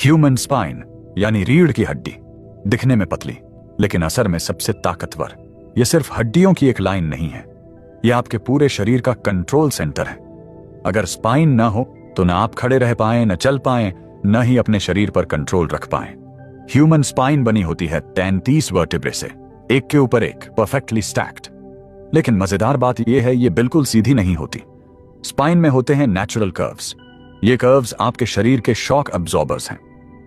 Human spine यानी रीढ़ की हड्डी, दिखने में पतली लेकिन असर में सबसे ताकतवर। यह सिर्फ हड्डियों की एक लाइन नहीं है, यह आपके पूरे शरीर का कंट्रोल सेंटर है। अगर स्पाइन ना हो तो ना आप खड़े रह पाएं, न चल पाएं, न ही अपने शरीर पर कंट्रोल रख पाएं। ह्यूमन स्पाइन बनी होती है 33 वर्टिब्रे से, एक के ऊपर एक, परफेक्टली स्टैक्ड। लेकिन मजेदार बात यह है, यह बिल्कुल सीधी नहीं होती। स्पाइन में होते हैं नेचुरल कर्व्स। ये कर्व्स आपके शरीर के शॉक अब्जॉर्बर्स हैं।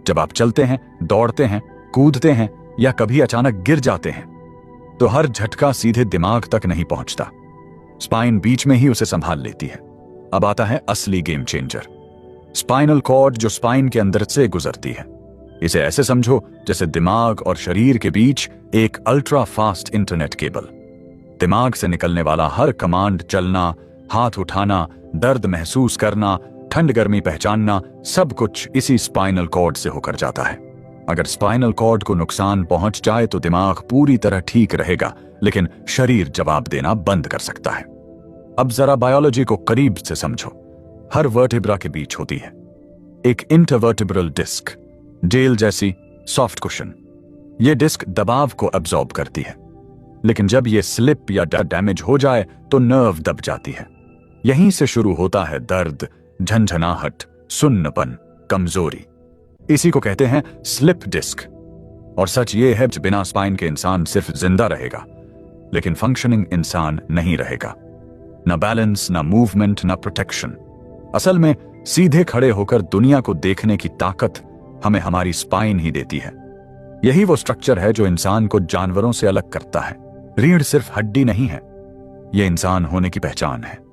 जब आप चलते हैं, दौड़ते हैं, कूदते हैं या कभी अचानक गिर जाते हैं तो हर झटका सीधे दिमाग तक नहीं पहुंचता, स्पाइन बीच में ही उसे संभाल लेती है। अब आता है असली गेम चेंजर, स्पाइनल कॉर्ड जो स्पाइन के अंदर से गुजरती है। इसे ऐसे समझो जैसे दिमाग और शरीर के बीच एक अल्ट्रा फास्ट इंटरनेट केबल। दिमाग से निकलने वाला हर कमांड, चलना, हाथ उठाना, दर्द महसूस करना, ठंड गर्मी पहचानना, सब कुछ इसी स्पाइनल कॉर्ड से होकर जाता है। अगर स्पाइनल कॉर्ड को नुकसान पहुंच जाए तो दिमाग पूरी तरह ठीक रहेगा लेकिन शरीर जवाब देना बंद कर सकता है। अब जरा बायोलॉजी को करीब से समझो। हर वर्टिब्रा के बीच होती है एक इंटरवर्टिब्रल डिस्क, जेल जैसी सॉफ्ट कुशन। यह डिस्क दबाव को अब्सॉर्ब करती है, लेकिन जब यह स्लिप या डैमेज हो जाए तो नर्व दब जाती है। यहीं से शुरू होता है दर्द, झंझनाहट, सुन्नपन, कमजोरी। इसी को कहते हैं स्लिप डिस्क। और सच ये है, बिना स्पाइन के इंसान सिर्फ जिंदा रहेगा लेकिन फंक्शनिंग इंसान नहीं रहेगा। ना बैलेंस, ना मूवमेंट, ना प्रोटेक्शन। असल में सीधे खड़े होकर दुनिया को देखने की ताकत हमें हमारी स्पाइन ही देती है। यही वो स्ट्रक्चर है जो इंसान को जानवरों से अलग करता है। रीढ़ सिर्फ हड्डी नहीं है, यह इंसान होने की पहचान है।